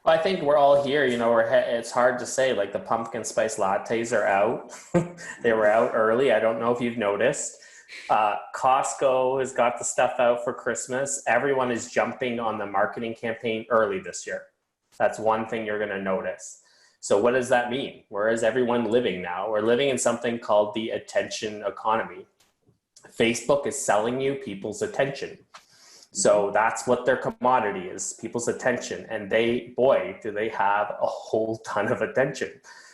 I think we're all here, it's hard to say, like the pumpkin spice lattes are out. They were out early. I don't know if you've noticed. Costco has got the stuff out for Christmas. Everyone is jumping on the marketing campaign early this year. That's one thing you're going to notice. So what does that mean? Where is everyone living now? We're living in something called the attention economy. Facebook is selling you people's attention. So that's what their commodity is, people's attention. And boy, do they have a whole ton of attention.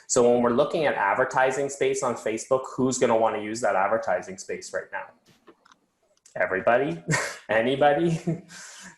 So when we're looking at advertising space on Facebook, who's going to want to use that advertising space right now? Everybody? Anybody?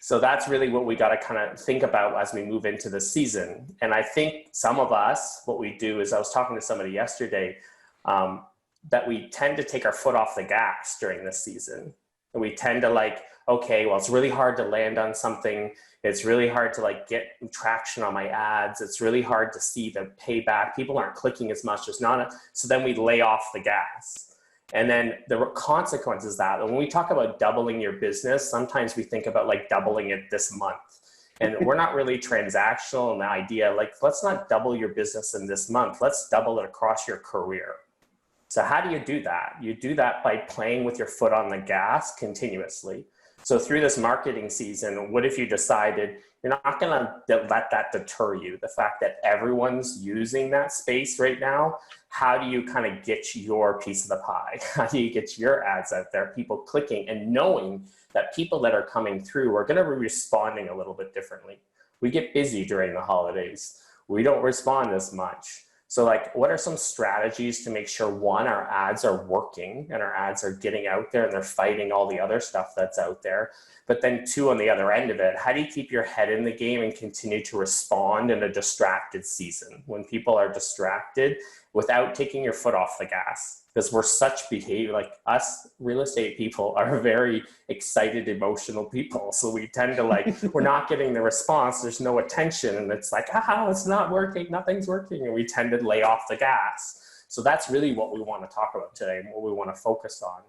So that's really what we got to kind of think about as we move into the season. And I think some of us, what we do is, I was talking to somebody yesterday, that we tend to take our foot off the gas during this season. And we tend to okay, well, it's really hard to land on something. It's really hard to get traction on my ads. It's really hard to see the payback. People aren't clicking as much. So then we lay off the gas. And then the consequence is that when we talk about doubling your business, sometimes we think about doubling it this month. And we're not really transactional in the idea, let's not double your business in this month. Let's double it across your career. So how do you do that? You do that by playing with your foot on the gas continuously. So through this marketing season, what if you decided you're not going to let that deter you? The fact that everyone's using that space right now, how do you kind of get your piece of the pie? How do you get your ads out there, people clicking and knowing that people that are coming through are going to be responding a little bit differently? We get busy during the holidays. We don't respond as much. So what are some strategies to make sure, one, our ads are working and our ads are getting out there and they're fighting all the other stuff that's out there? But then two, on the other end of it, how do you keep your head in the game and continue to respond in a distracted season when people are distracted without taking your foot off the gas? Because we're such us real estate people are very excited, emotional people. So we tend to we're not getting the response. There's no attention. And it's it's not working. Nothing's working. And we tend to lay off the gas. So that's really what we want to talk about today and what we want to focus on.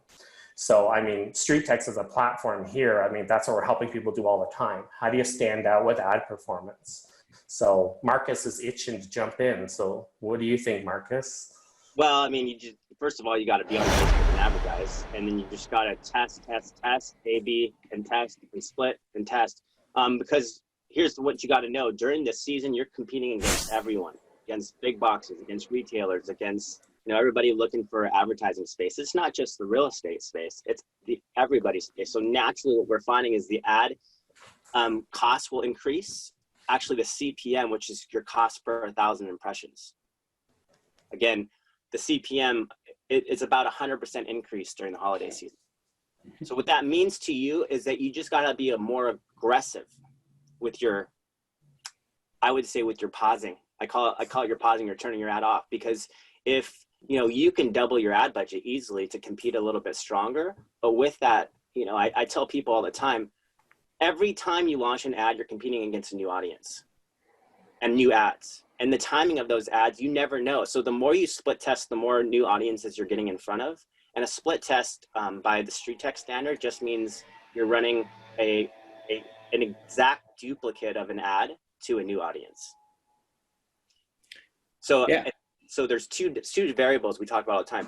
So, Street Text is a platform here. That's what we're helping people do all the time. How do you stand out with ad performance? So Marcus is itching to jump in. So what do you think, Marcus? Well, first of all, you got to be on Facebook and advertise, and then you just got to test, A/B, and test, and split, and test. Because here's what you got to know: during this season, you're competing against everyone, against big boxes, against retailers, against everybody looking for advertising space. It's not just the real estate space; it's everybody's space. So naturally, what we're finding is the ad cost will increase. Actually, the CPM, which is your cost per 1,000 impressions. Again, the CPM, it's about 100% increase during the holiday season. So what that means to you is that you just got to be more aggressive with your, I would say, with your pausing. I call it your pausing or turning your ad off, because if you can double your ad budget easily to compete a little bit stronger. But with that, I tell people all the time, every time you launch an ad, you're competing against a new audience and new ads. And the timing of those ads, you never know. So the more you split test, the more new audiences you're getting in front of. And a split test by the Street Text standard just means you're running an exact duplicate of an ad to a new audience. So, yeah. So there's two variables we talk about all the time.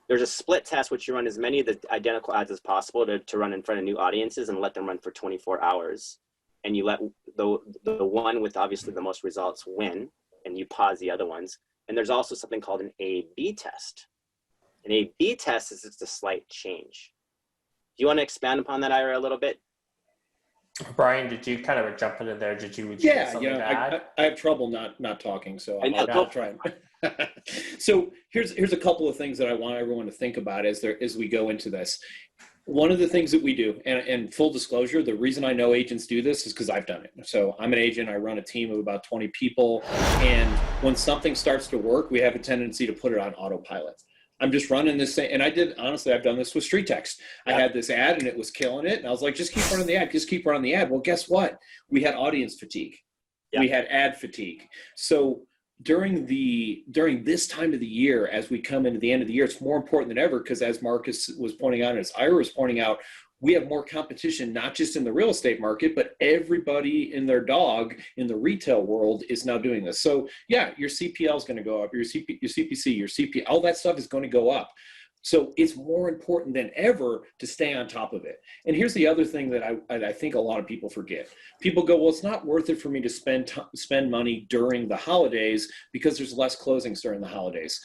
There's a split test, which you run as many of the identical ads as possible to run in front of new audiences and let them run for 24 hours. And you let the one with obviously the most results win, and you pause the other ones. And there's also something called an A/B test. An A/B test is just a slight change. Do you want to expand upon that, Ira, a little bit? Brian, did you kind of jump into there? Would you yeah, I have trouble not talking, so I'll try. So here's a couple of things that I want everyone to think about as we go into this. One of the things that we do, and full disclosure, the reason I know agents do this is because I've done it. So I'm an agent, I run a team of about 20 people, and when something starts to work, we have a tendency to put it on autopilot. I'm just running this thing, and I've done this with Street Text. I had this ad and it was killing it, and I was like, just keep running the ad, Well, guess what? We had audience fatigue. Yeah. We had ad fatigue. So during this time of the year, as we come into the end of the year, it's more important than ever, because as Marcus was pointing out, and as Ira was pointing out, we have more competition, not just in the real estate market, but everybody and their dog in the retail world is now doing this. So yeah, your CPL is going to go up, your CPC, your CP, all that stuff is going to go up. So it's more important than ever to stay on top of it. And here's the other thing that I think a lot of people forget. People go, well, it's not worth it for me to spend money during the holidays because there's less closings during the holidays.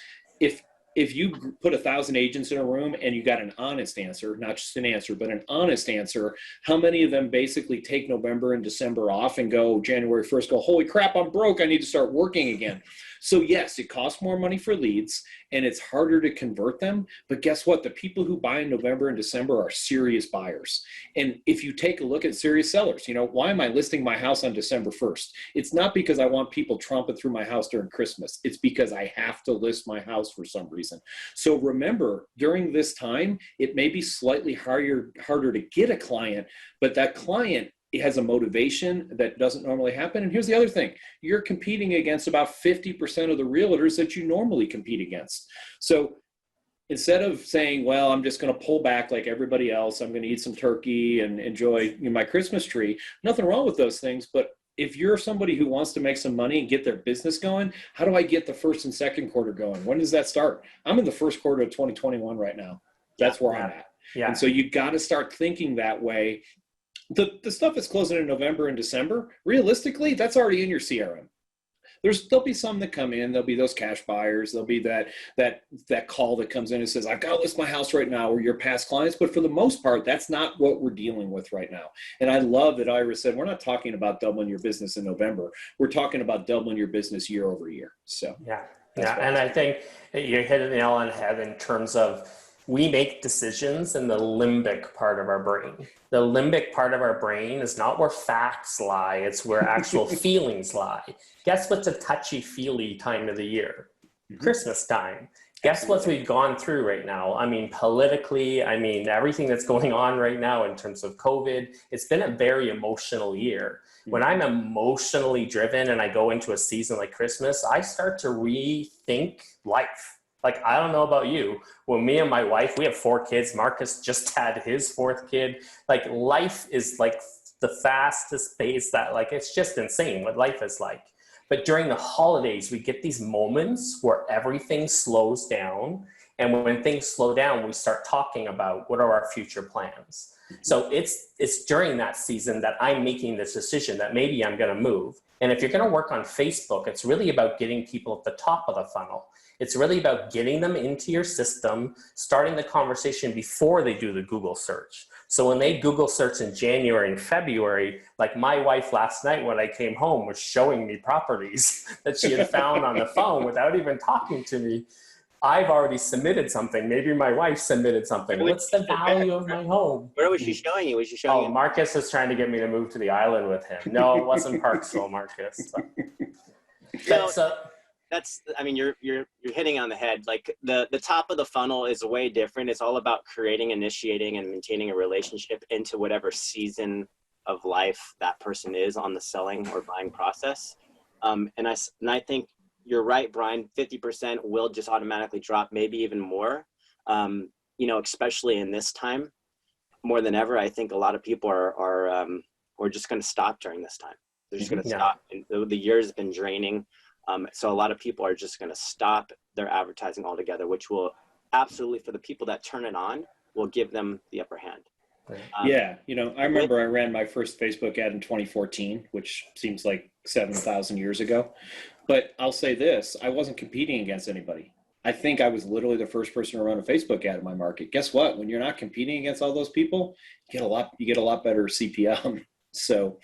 If you put 1,000 agents in a room and you got an honest answer, not just an answer, but an honest answer, how many of them basically take November and December off and go January 1st, go, holy crap, I'm broke, I need to start working again. So yes, it costs more money for leads and it's harder to convert them. But guess what? The people who buy in November and December are serious buyers. And if you take a look at serious sellers, why am I listing my house on December 1st? It's not because I want people tromping through my house during Christmas. It's because I have to list my house for some reason. So remember, during this time, it may be slightly harder to get a client, but that client has a motivation that doesn't normally happen. And here's the other thing. You're competing against about 50% of the realtors that you normally compete against. So instead of saying, well, I'm just going to pull back like everybody else, I'm going to eat some turkey and enjoy my Christmas tree, nothing wrong with those things. But if you're somebody who wants to make some money and get their business going, how do I get the first and second quarter going? When does that start? I'm in the first quarter of 2021 right now. That's where I'm at. Yeah. And so you got to start thinking that way. The stuff that's closing in November and December, realistically, that's already in your CRM. There'll be some that come in. There'll be those cash buyers. There'll be that call that comes in and says, I've got to list my house right now, or your past clients. But for the most part, that's not what we're dealing with right now. And I love that Ira said, we're not talking about doubling your business in November. We're talking about doubling your business year over year. So yeah. And I think you hit the nail on the head in terms of we make decisions in the limbic part of our brain. The limbic part of our brain is not where facts lie, it's where actual feelings lie. Guess what's a touchy-feely time of the year? Mm-hmm. Christmas time. Guess what we've gone through right now? I mean, politically, everything that's going on right now in terms of COVID, it's been a very emotional year. Mm-hmm. When I'm emotionally driven and I go into a season like Christmas, I start to rethink life. Like, I don't know about you. When me and my wife, we have 4 kids. Marcus just had his 4th kid. Like, life is like the fastest pace that, like, it's just insane what life is like. But during the holidays, we get these moments where everything slows down. And when things slow down, we start talking about what are our future plans. So it's during that season that I'm making this decision that maybe I'm going to move. And if you're going to work on Facebook, it's really about getting people at the top of the funnel. It's really about getting them into your system, starting the conversation before they do the Google search. So when they Google search in January and February, like my wife last night when I came home was showing me properties that she had found on the phone without even talking to me. I've already submitted something. Maybe my wife submitted something. What's the value of my home? Where was she showing you? Was she showing you? Marcus was trying to get me to move to the island with him. No, it wasn't Parksville, Marcus. You're hitting on the head. Like the top of the funnel is way different. It's all about creating, initiating, and maintaining a relationship into whatever season of life that person is on the selling or buying process. And I think you're right, Brian. 50% will just automatically drop, maybe even more. Especially in this time, more than ever. I think a lot of people are just going to stop during this time. They're just going to stop. And the year has been draining. So a lot of people are just going to stop their advertising altogether, which will absolutely, for the people that turn it on, will give them the upper hand. I remember I ran my first Facebook ad in 2014, which seems like 7,000 years ago. But I'll say this, I wasn't competing against anybody. I think I was literally the first person to run a Facebook ad in my market. Guess what? When you're not competing against all those people, you get a lot better CPM. So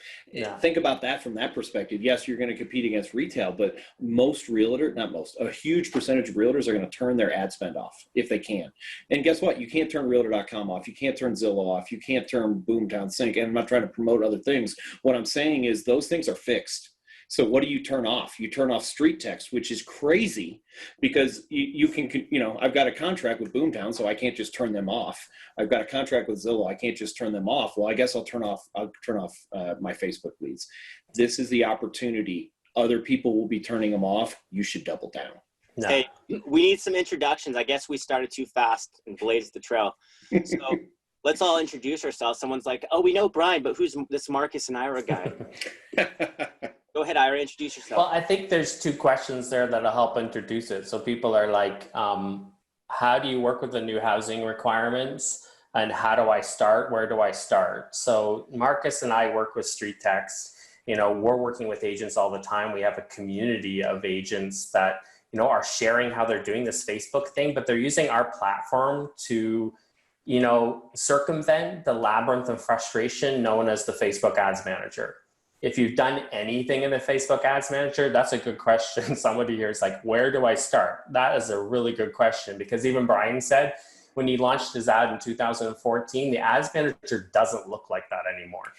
think about that from that perspective. Yes, you're going to compete against retail, but a huge percentage of realtors are going to turn their ad spend off if they can. And guess what? You can't turn realtor.com off. You can't turn Zillow off. You can't turn Boomtown Sync. And I'm not trying to promote other things. What I'm saying is those things are fixed. So what do you turn off? You turn off street text, which is crazy because you can, I've got a contract with Boomtown, so I can't just turn them off. I've got a contract with Zillow. I can't just turn them off. Well, I guess I'll turn off my Facebook leads. This is the opportunity. Other people will be turning them off. You should double down. No. Hey, we need some introductions. I guess we started too fast and blazed the trail. So let's all introduce ourselves. Someone's like, oh, we know Brian, but who's this Marcus and Ira guy? Go ahead, Ira, introduce yourself. Well, I think there's two questions there that'll help introduce it. So people are like, how do you work with the new housing requirements? And how do I start? Where do I start? So Marcus and I work with Street Text. We're working with agents all the time. We have a community of agents that, are sharing how they're doing this Facebook thing, but they're using our platform to, circumvent the labyrinth of frustration known as the Facebook Ads Manager. If you've done anything in the Facebook Ads Manager, that's a good question. Somebody here is like, where do I start? That is a really good question, because even Brian said, when he launched his ad in 2014, the Ads Manager doesn't look like that anymore.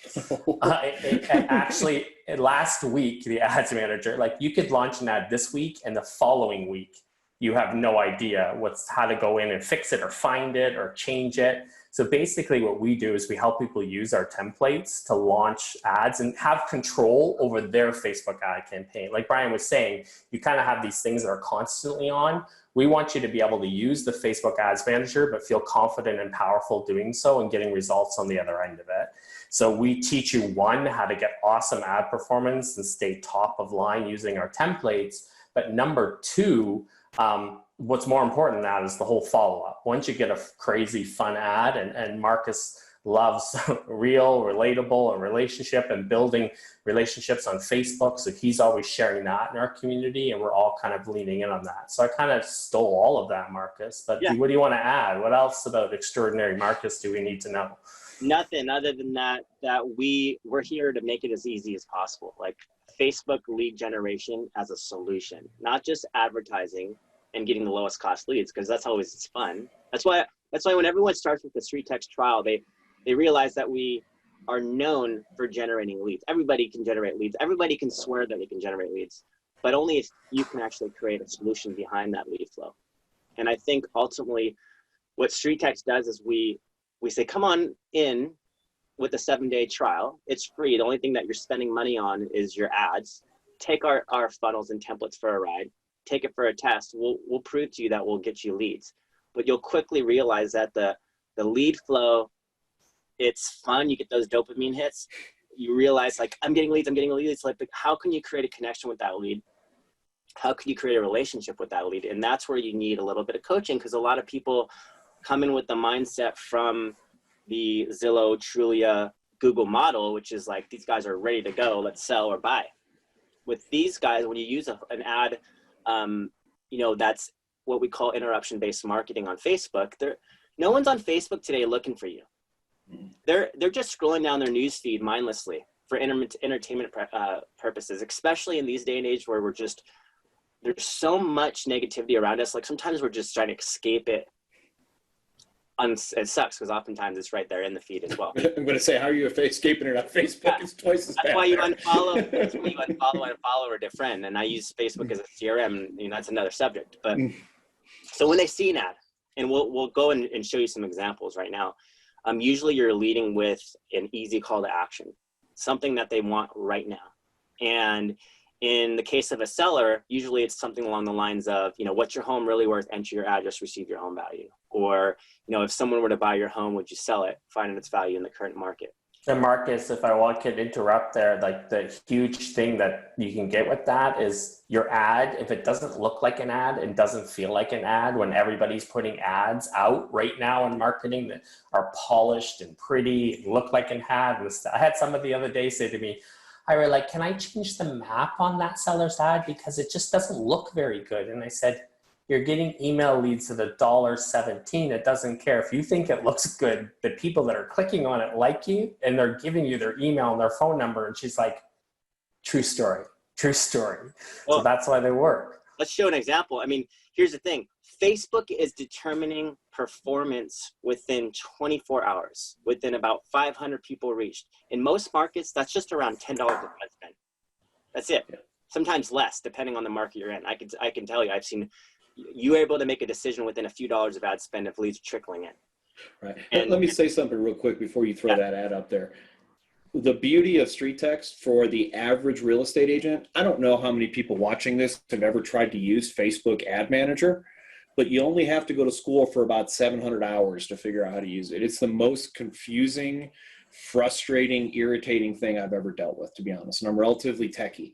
Actually, last week, the Ads Manager, like you could launch an ad this week and the following week, you have no idea how to go in and fix it or find it or change it. So basically what we do is we help people use our templates to launch ads and have control over their Facebook ad campaign. Like Brian was saying, you kind of have these things that are constantly on. We want you to be able to use the Facebook Ads Manager, but feel confident and powerful doing so and getting results on the other end of it. So we teach you, one, how to get awesome ad performance and stay top of line using our templates. But number two, what's more important than that is the whole follow-up. Once you get a crazy fun ad, and Marcus loves real, relatable, and relationship and building relationships on Facebook. So he's always sharing that in our community, and we're all kind of leaning in on that. So I kind of stole all of that, Marcus, but what do you want to add? What else about Extraordinary Marcus do we need to know? Nothing other than that we're here to make it as easy as possible. Like Facebook lead generation as a solution, not just advertising and getting the lowest cost leads, because that's always it's fun. That's why when everyone starts with the Street Text trial, they realize that we are known for generating leads. Everybody can generate leads. Everybody can swear that they can generate leads, but only if you can actually create a solution behind that lead flow. And I think ultimately what Street Text does is we say, come on in with a 7-day trial. It's free. The only thing that you're spending money on is your ads. Take our funnels and templates for a ride. Take it for a test. We'll prove to you that we'll get you leads. But you'll quickly realize that the lead flow, it's fun. You get those dopamine hits. You realize, like, I'm getting leads. Like, how can you create a connection with that lead? How can you create a relationship with that lead? And that's where you need a little bit of coaching, because a lot of people come in with the mindset from the Zillow, Trulia, Google model, which is like, these guys are ready to go. Let's sell or buy. With these guys, when you use an ad, that's what we call interruption-based marketing on Facebook. No one's on Facebook today looking for you. They're just scrolling down their news feed mindlessly for entertainment purposes, especially in these day and age where there's so much negativity around us. Like sometimes we're just trying to escape it. It sucks because oftentimes it's right there in the feed as well. I'm going to say, how are you escaping it on Facebook? It's twice as bad. That's why you unfollow. That's why you unfollow or defriend. And I use Facebook as a CRM. That's another subject. But so when they see an ad, and we'll go and show you some examples right now. Usually you're leading with an easy call to action, something that they want right now. And in the case of a seller, usually it's something along the lines of, what's your home really worth? Enter your address, receive your home value. Or, if someone were to buy your home, would you sell it? Finding its value in the current market. And Marcus, if I could interrupt there, like the huge thing that you can get with that is your ad, if it doesn't look like an ad and doesn't feel like an ad, when everybody's putting ads out right now in marketing that are polished and pretty, look like an ad. I had somebody the other day say to me, can I change the map on that seller's ad because it just doesn't look very good? And I said, you're getting email leads at $1.17. It doesn't care if you think it looks good. The people that are clicking on it like you, and they're giving you their email and their phone number. And she's like, true story. Well, so that's why they work. Let's show an example. Here's the thing. Facebook is determining performance within 24 hours, within about 500 people reached. In most markets, that's just around $10 of ad spend. That's it. Yeah. Sometimes less, depending on the market you're in. I can tell you, I've seen you able to make a decision within a few dollars of ad spend if leads trickling in. Right. And let me say something real quick before you throw that ad up there. The beauty of Street Text for the average real estate agent, I don't know how many people watching this have ever tried to use Facebook Ad Manager, but you only have to go to school for about 700 hours to figure out how to use it. It's the most confusing, frustrating, irritating thing I've ever dealt with, to be honest. And I'm relatively techie.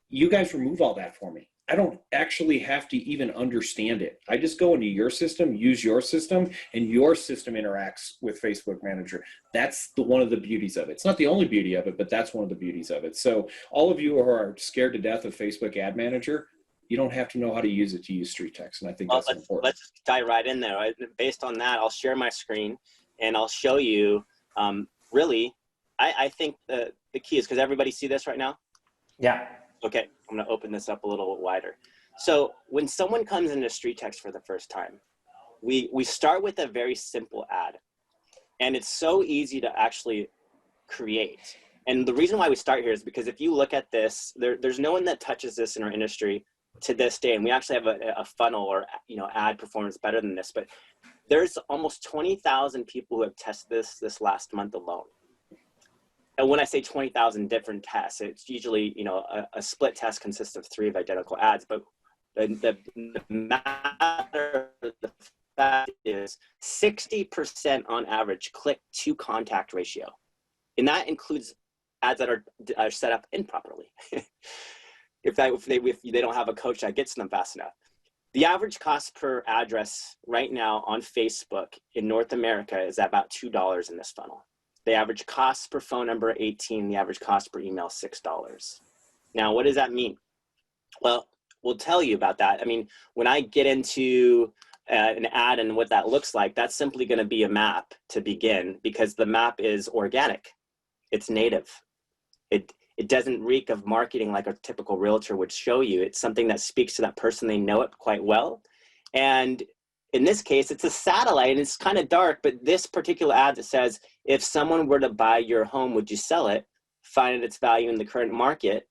You guys remove all that for me. I don't actually have to even understand it. I just go into your system, use your system, and your system interacts with Facebook Manager. That's one of the beauties of it. It's not the only beauty of it, but that's one of the beauties of it. So all of you who are scared to death of Facebook Ad Manager, you don't have to know how to use it to use StreetText, and I think that's important. Let's dive right in there. Based on that, I'll share my screen, and I'll show you, really, I think the key is, because everybody see this right now? Yeah. Okay, I'm gonna open this up a little wider. So when someone comes into StreetText for the first time, we start with a very simple ad. And it's so easy to actually create. And the reason why we start here is because if you look at this, there's no one that touches this in our industry to this day. And we actually have a funnel or ad performance better than this, but there's almost 20,000 people who have tested this last month alone. And when I say 20,000 different tests, it's usually, a split test consists of 3 of identical ads. But the fact is 60% on average click to contact ratio. And that includes ads that are set up improperly. if they don't have a coach that gets them fast enough. The average cost per address right now on Facebook in North America is about $2 in this funnel. The average cost per phone number, $18. The average cost per email, $6. Now, what does that mean? Well, we'll tell you about that. I mean, when I get into an ad and what that looks like, that's simply going to be a map to begin, because the map is organic. It's native. It doesn't reek of marketing like a typical realtor would show you. It's something that speaks to that person. They know it quite well. And in this case, it's a satellite and it's kind of dark, but this particular ad that says, if someone were to buy your home, would you sell it? Finding its value in the current market,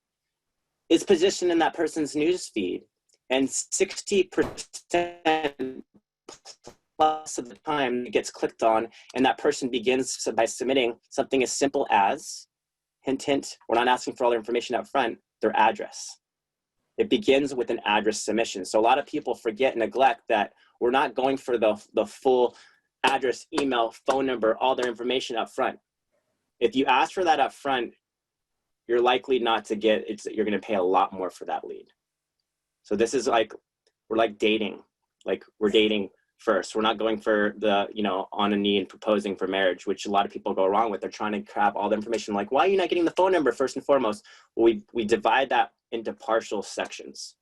is positioned in that person's news feed. And 60% plus of the time it gets clicked on, and that person begins by submitting something as simple as, hint, hint, we're not asking for all their information up front, their address. It begins with an address submission. So a lot of people forget and neglect that we're not going for the full address, email, phone number, all their information up front. If you ask for that up front, you're likely not to get it. You're going to pay a lot more for that lead. So this is like, we're like dating. Like we're dating first. We're not going for the, on a knee and proposing for marriage, which a lot of people go wrong with. They're trying to grab all the information. Like, why are you not getting the phone number first and foremost? Well, we divide that into partial sections.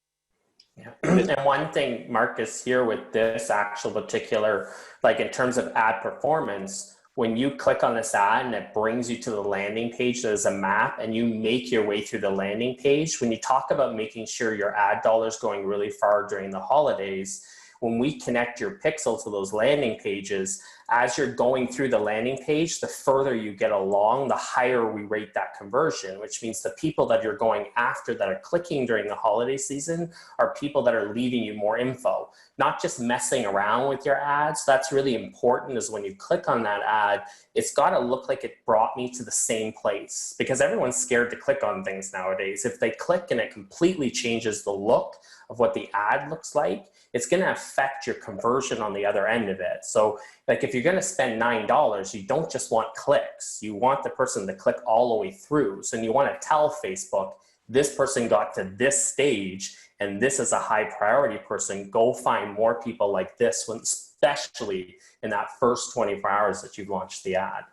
Yeah. And one thing, Marcus, here with this actual particular, like in terms of ad performance, when you click on this ad and it brings you to the landing page, there's a map, and you make your way through the landing page. When you talk about making sure your ad dollars going really far during the holidays, when we connect your pixel to those landing pages, as you're going through the landing page, the further you get along, the higher we rate that conversion, which means the people that you're going after that are clicking during the holiday season are people that are leaving you more info, not just messing around with your ads. That's really important, is when you click on that ad, it's got to look like it brought me to the same place, because everyone's scared to click on things nowadays. If they click and it completely changes the look of what the ad looks like, it's going to affect your conversion on the other end of it. So like if you're going to spend $9, you don't just want clicks. You want the person to click all the way through. So you want to tell Facebook, this person got to this stage and this is a high priority person. Go find more people like this one, especially in that first 24 hours that you've launched the ad.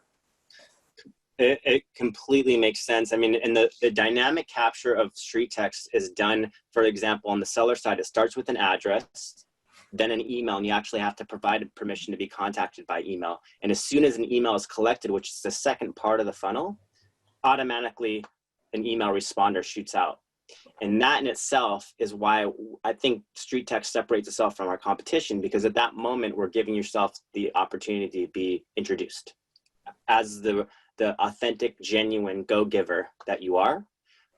It completely makes sense. I mean, and the dynamic capture of StreetText is done, for example, on the seller side. It starts with an address, then an email, and you actually have to provide permission to be contacted by email. And as soon as an email is collected, which is the second part of the funnel, automatically an email responder shoots out. And that in itself is why I think StreetText separates itself from our competition, because at that moment, we're giving yourself the opportunity to be introduced as the authentic, genuine go-giver that you are.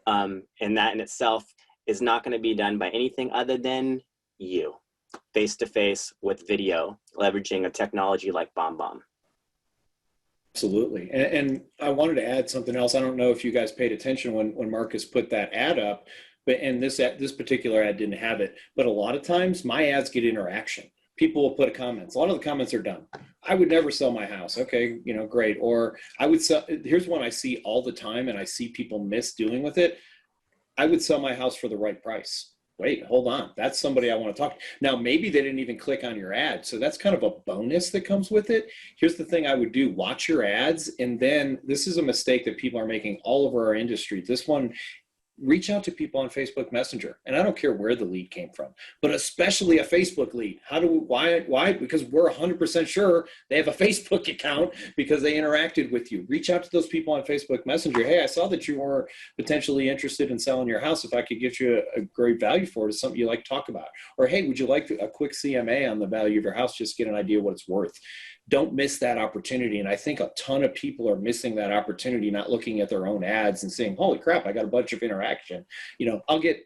And that in itself is not going to be done by anything other than you, face-to-face with video, leveraging a technology like BombBomb. Absolutely. And I wanted to add something else. I don't know if you guys paid attention when Marcus put that ad up, and this particular ad didn't have it. But a lot of times my ads get interaction. People will put comments. A lot of the comments are done. I would never sell my house. Okay, great. Or I would sell. Here's one I see all the time, and I see people miss doing with it. I would sell my house for the right price. Wait, hold on. That's somebody I want to talk to. Now, maybe they didn't even click on your ad. So that's kind of a bonus that comes with it. Here's the thing I would do. Watch your ads. And then this is a mistake that people are making all over our industry. This one, reach out to people on Facebook Messenger. And I don't care where the lead came from, but especially a Facebook lead. Why? Because we're 100% sure they have a Facebook account because they interacted with you. Reach out to those people on Facebook Messenger. Hey, I saw that you were potentially interested in selling your house. If I could get you a great value for it, is something you like to talk about. Or, hey, would you like a quick CMA on the value of your house? Just get an idea of what it's worth. Don't miss that opportunity. And I think a ton of people are missing that opportunity, not looking at their own ads and saying, holy crap, I got a bunch of interaction. I'll get,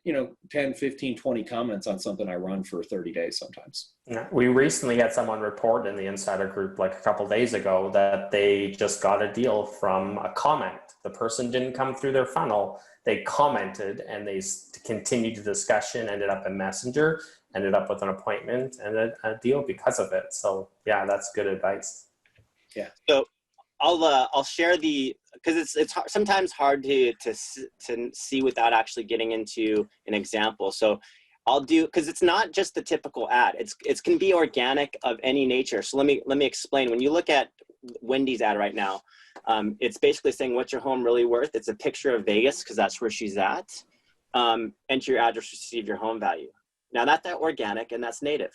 10, 15, 20 comments on something I run for 30 days sometimes. Yeah. We recently had someone report in the insider group like a couple of days ago that they just got a deal from a comment. The person didn't come through their funnel. They commented and they continued the discussion, ended up in Messenger, ended up with an appointment and a deal because of it. So yeah, that's good advice. Yeah. So I'll share because it's sometimes hard to see without actually getting into an example. So I'll do, because it's not just the typical ad. It's can be organic of any nature. So let me explain. When you look at Wendy's ad right now, it's basically saying, what's your home really worth? It's a picture of Vegas because that's where she's at. Enter your address, receive your home value. Now that's organic and that's native,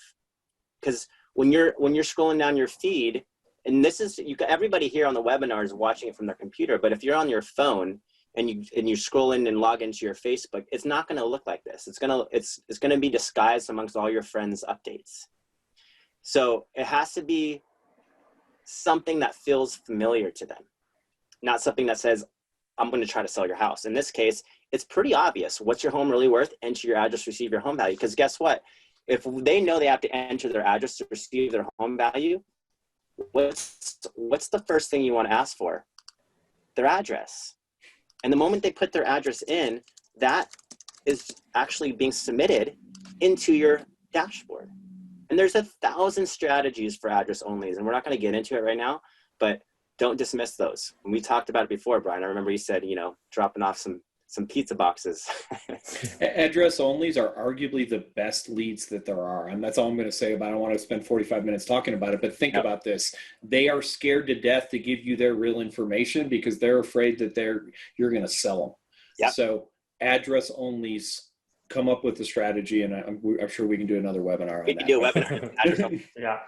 because when you're scrolling down your feed, and this is everybody here on the webinar is watching it from their computer, but if you're on your phone and you scroll in and log into your Facebook, it's not going to look like this. It's going to be disguised amongst all your friends' updates. So it has to be something that feels familiar to them, not something that says, I'm going to try to sell your house. In this case, it's pretty obvious. What's your home really worth? Enter your address, receive your home value. Because guess what? If they know they have to enter their address to receive their home value, what's the first thing you want to ask for? Their address. And the moment they put their address in, that is actually being submitted into your dashboard. And there's 1,000 strategies for address onlys, and we're not going to get into it right now, but don't dismiss those. When we talked about it before, Brian, I remember you said, dropping off some pizza boxes. Address onlys are arguably the best leads that there are. And that's all I'm going to say about it. I don't want to spend 45 minutes talking about it, but think about this. They are scared to death to give you their real information because they're afraid that you're going to sell them. Yep. So address onlys, come up with a strategy, and I'm sure we can do another webinar on that. We can do a webinar. Yeah.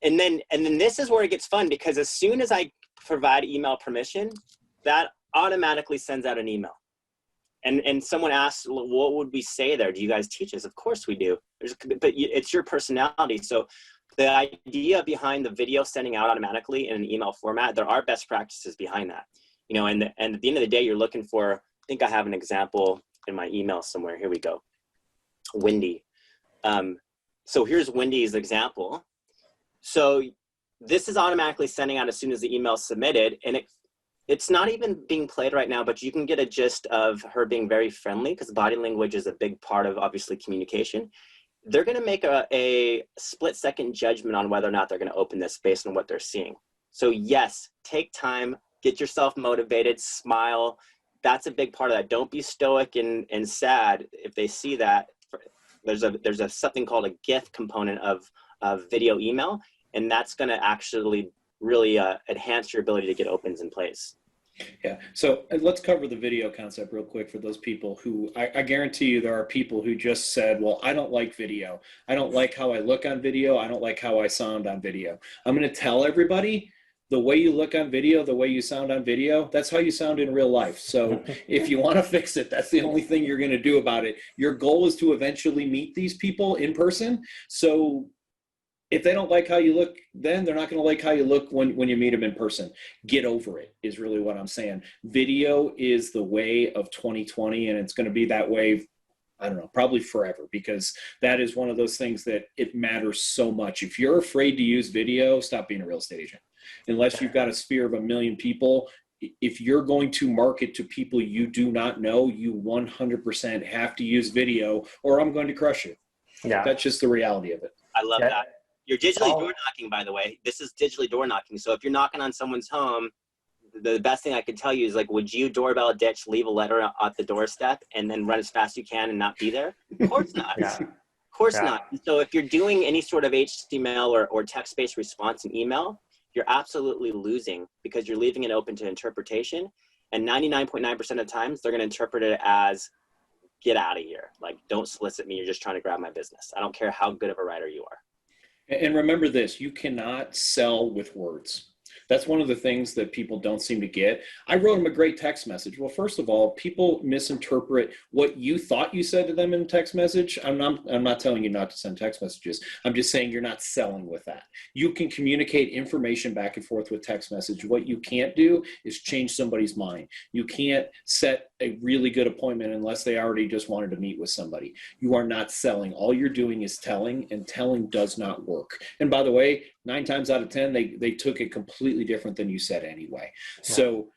And then this is where it gets fun, because as soon as I provide email permission, that automatically sends out an email. And someone asks, what would we say there? Do you guys teach us? Of course we do. But it's your personality. So the idea behind the video sending out automatically in an email format, there are best practices behind that. And at the end of the day, you're looking for, I think I have an example in my email somewhere. Here we go. Wendy. So here's Wendy's example. So this is automatically sending out as soon as the email is submitted, and it's not even being played right now, but you can get a gist of her being very friendly, because body language is a big part of, obviously, communication. They're going to make a split-second judgment on whether or not they're going to open this based on what they're seeing. So yes, take time, get yourself motivated, smile. That's a big part of that. Don't be stoic and sad if they see that. There's a something called a GIF component of video email, and that's going to actually really enhance your ability to get opens in place. Yeah. So let's cover the video concept real quick for those people who, I guarantee you there are people who just said, well, I don't like video. I don't like how I look on video. I don't like how I sound on video. I'm going to tell everybody, the way you look on video, the way you sound on video, that's how you sound in real life. So if you want to fix it, that's the only thing you're going to do about it. Your goal is to eventually meet these people in person. So if they don't like how you look, then they're not going to like how you look when you meet them in person. Get over it is really what I'm saying. Video is the way of 2020, and it's going to be that way, I don't know, probably forever, because that is one of those things that it matters so much. If you're afraid to use video, stop being a real estate agent. Unless you've got a sphere of 1 million people, if you're going to market to people you do not know, you 100% have to use video, or I'm going to crush you. Yeah. That's just the reality of it. I love that. You're digitally door knocking, by the way. This is digitally door knocking. So if you're knocking on someone's home, the best thing I could tell you is, like, would you doorbell a ditch, leave a letter at the doorstep, and then run as fast as you can and not be there? Of course not. Yeah. Of course not. So if you're doing any sort of HTML or text-based response in email, you're absolutely losing, because you're leaving it open to interpretation. And 99.9% of the times, they're going to interpret it as, get out of here. Like, don't solicit me. You're just trying to grab my business. I don't care how good of a writer you are. And remember this, you cannot sell with words. That's one of the things that people don't seem to get. I wrote them a great text message. Well, first of all, people misinterpret what you thought you said to them in a text message. I'm not telling you not to send text messages. I'm just saying you're not selling with that. You can communicate information back and forth with text message. What you can't do is change somebody's mind. You can't set a really good appointment unless they already just wanted to meet with somebody. You are not selling. All you're doing is telling, and telling does not work. And by the way, 9 times out of 10, they took it completely different than you said anyway. So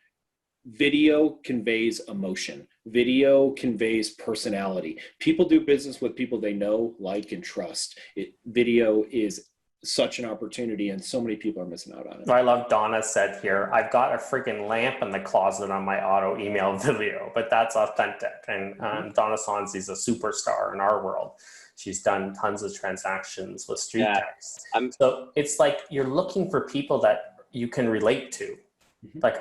video conveys emotion. Video conveys personality. People do business with people they know, like, and trust. Video is such an opportunity, and so many people are missing out on it. I love Donna said here, I've got a freaking lamp in the closet on my auto email video, but that's authentic. And Donna Sonzi's a superstar in our world. She's done tons of transactions with street text. So it's like you're looking for people that you can relate to. Like,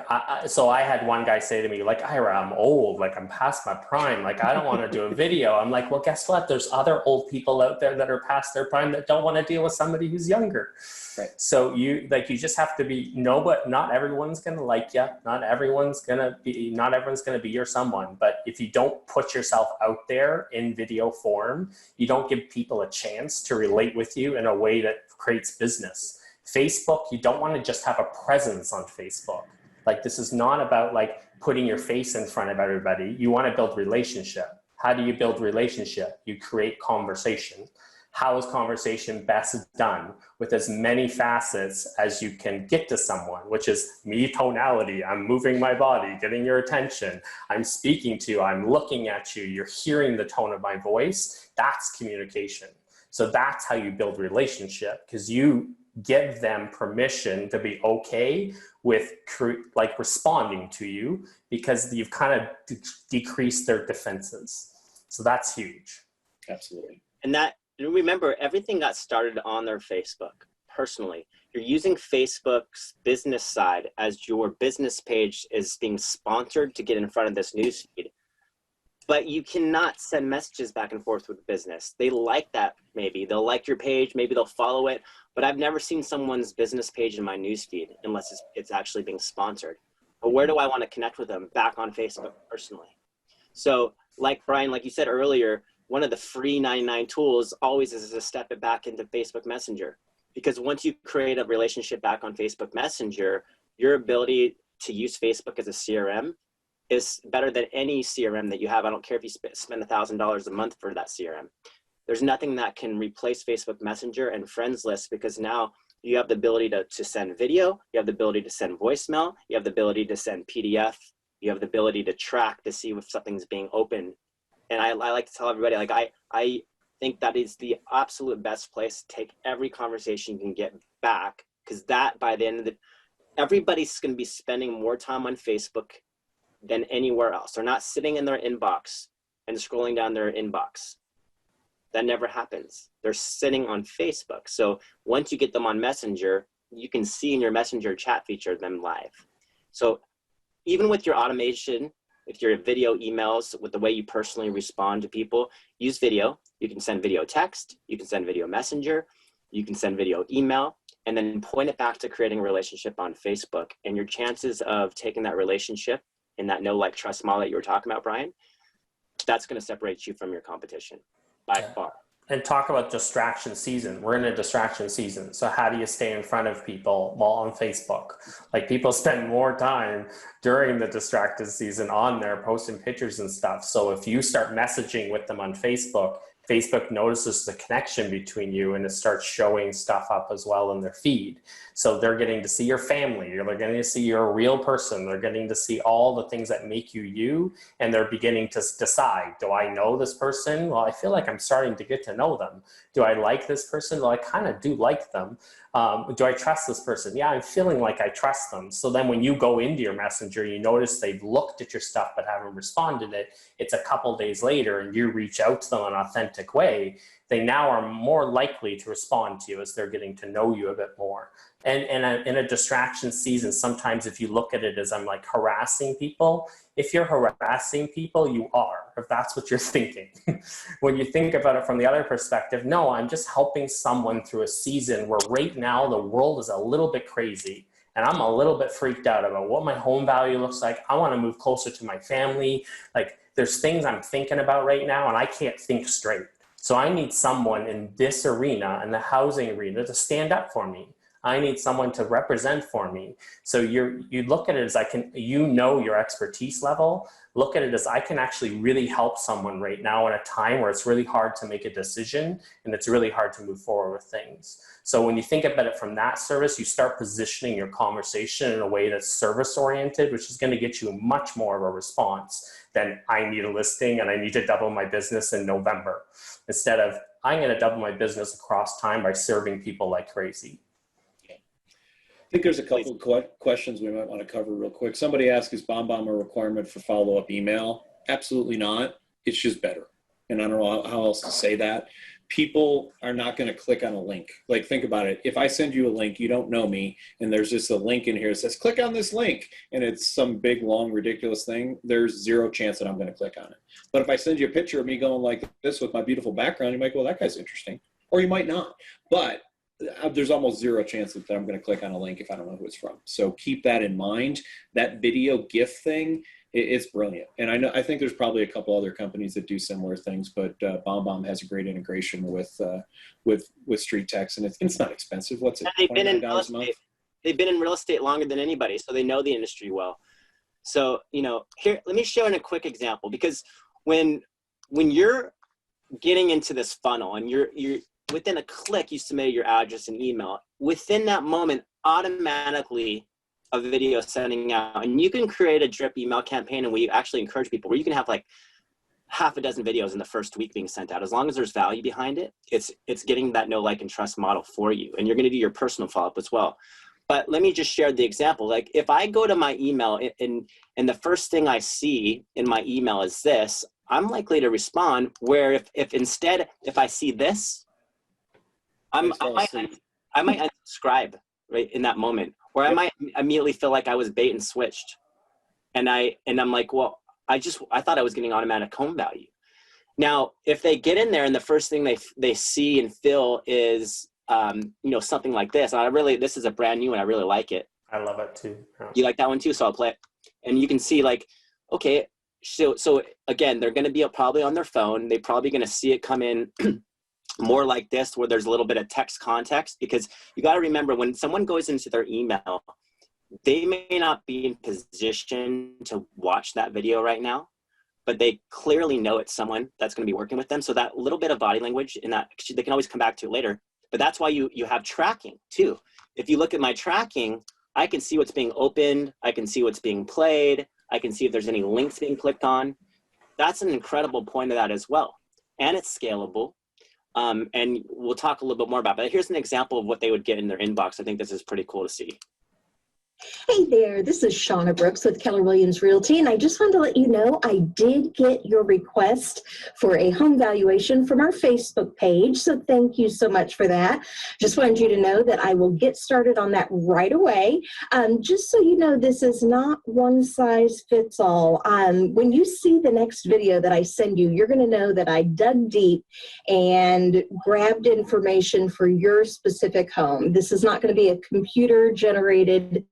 so I had one guy say to me, like, Ira, I'm old, like, I'm past my prime, like, I don't want to do a video. I'm like, well, guess what? There's other old people out there that are past their prime that don't want to deal with somebody who's younger. Right. So you just have to be, but not everyone's going to like you. Not everyone's going to be your someone. But if you don't put yourself out there in video form, you don't give people a chance to relate with you in a way that creates business. Facebook, you don't want to just have a presence on Facebook. Like, this is not about like putting your face in front of everybody. You want to build relationship. How do you build relationship? You create conversation. How is conversation best done? With as many facets as you can get to someone, which is me tonality. I'm moving my body, getting your attention. I'm speaking to you. I'm looking at you. You're hearing the tone of my voice. That's communication. So that's how you build relationship, because you give them permission to be okay with like responding to you, because you've kind of decreased their defenses. So that's huge. Absolutely. And remember, everything got started on their Facebook. Personally, you're using Facebook's business side as your business page is being sponsored to get in front of this newsfeed. But you cannot send messages back and forth with the business. They like that. Maybe they'll like your page, maybe they'll follow it, but I've never seen someone's business page in my newsfeed unless it's actually being sponsored. But where do I want to connect with them? Back on Facebook personally. So like Brian, like you said earlier, one of the free 99 tools always is to step it back into Facebook Messenger, because once you create a relationship back on Facebook Messenger, your ability to use Facebook as a CRM is better than any CRM that you have. I don't care if you spend $1,000 a month for that CRM. There's nothing that can replace Facebook Messenger and friends list, because now you have the ability to send video, you have the ability to send voicemail, you have the ability to send PDF, you have the ability to track to see if something's being opened. And I like to tell everybody, like, I think that is the absolute best place to take every conversation you can get back, because that by the end of everybody's going to be spending more time on Facebook than anywhere else. They're not sitting in their inbox and scrolling down their inbox. That never happens. They're sitting on Facebook. So once you get them on Messenger, you can see in your Messenger chat feature them live. So even with your automation, with your video emails, with the way you personally respond to people, use video. You can send video text, you can send video messenger, you can send video email, and then point it back to creating a relationship on Facebook. And your chances of taking that relationship in that know, like, trust model that you were talking about, Brian, that's going to separate you from your competition by far. And talk about distraction season. We're in a distraction season. So how do you stay in front of people while on Facebook? Like, people spend more time during the distracted season on there posting pictures and stuff. So if you start messaging with them on Facebook, Facebook notices the connection between you and it starts showing stuff up as well in their feed. So they're getting to see your family, they're getting to see you're a real person, they're getting to see all the things that make you you, and they're beginning to decide, do I know this person? Well, I feel like I'm starting to get to know them. Do I like this person? Well, I kind of do like them. Do I trust this person? Yeah, I'm feeling like I trust them. So then when you go into your messenger, you notice they've looked at your stuff but haven't responded it's a couple days later and you reach out to them in an authentic way, they now are more likely to respond to you as they're getting to know you a bit more. And in a distraction season, sometimes if you look at it as I'm like harassing people, if you're harassing people, you are, if that's what you're thinking. When you think about it from the other perspective, no, I'm just helping someone through a season where right now the world is a little bit crazy and I'm a little bit freaked out about what my home value looks like. I want to move closer to my family. Like there's things I'm thinking about right now and I can't think straight. So I need someone in this arena, in the housing arena, to stand up for me. I need someone to represent for me. So you look at it as your expertise level, look at it as I can actually really help someone right now in a time where it's really hard to make a decision and it's really hard to move forward with things. So when you think about it from that service, you start positioning your conversation in a way that's service oriented, which is going to get you much more of a response than I need a listing and I need to double my business in November. Instead of I'm going to double my business across time by serving people like crazy. I think there's a couple of questions we might want to cover real quick. Somebody asked, is BombBomb a requirement for follow-up email? Absolutely not. It's just better. And I don't know how else to say that. People are not going to click on a link. Like, think about it. If I send you a link, you don't know me, and there's just a link in here that says, click on this link, and it's some big, long, ridiculous thing, there's zero chance that I'm going to click on it. But if I send you a picture of me going like this with my beautiful background, you might go, well, that guy's interesting. Or you might not. But there's almost zero chance that I'm going to click on a link if I don't know who it's from. So keep that in mind. That video GIF thing, it's brilliant. And I think there's probably a couple other companies that do similar things, but BombBomb has a great integration with Street Text, and it's not expensive. What's it? They've been in real estate. They've been in real estate longer than anybody, so they know the industry well. So here, let me show in a quick example, because when you're getting into this funnel and you're within a click, you submit your address and email. Within that moment, automatically a video sending out, and you can create a drip email campaign, and we actually encourage people where you can have like half a dozen videos in the first week being sent out. As long as there's value behind it, it's getting that know, like, and trust model for you. And you're going to do your personal follow-up as well. But let me just share the example. Like if I go to my email and the first thing I see in my email is this, I'm likely to respond. Where if instead, if I see this, I might unsubscribe right in that moment, or I might immediately feel like I was bait and switched, and I'm like, well, I thought I was getting automatic home value. Now, if they get in there and the first thing they see and feel is something like this, and this is a brand new one, I really like it. I love it too. Yeah. You like that one too, so I'll play it, and you can see like, okay, so again, they're going to be probably on their phone. They're probably going to see it come in. More like this, where there's a little bit of text context, because you got to remember when someone goes into their email, they may not be in position to watch that video right now, but they clearly know it's someone that's going to be working with them. So that little bit of body language in that, they can always come back to it later. But that's why you have tracking too. If you look at my tracking, I can see what's being opened. I can see what's being played. I can see if there's any links being clicked on. That's an incredible point of that as well. And it's scalable. And we'll talk a little bit more about it. But here's an example of what they would get in their inbox. I think this is pretty cool to see. Hey there, this is Shauna Brooks with Keller Williams Realty, and I just wanted to let you know I did get your request for a home valuation from our Facebook page, so thank you so much for that. Just wanted you to know that I will get started on that right away. Just so you know, this is not one size fits all. When you see the next video that I send you, you're going to know that I dug deep and grabbed information for your specific home. This is not going to be a computer-generated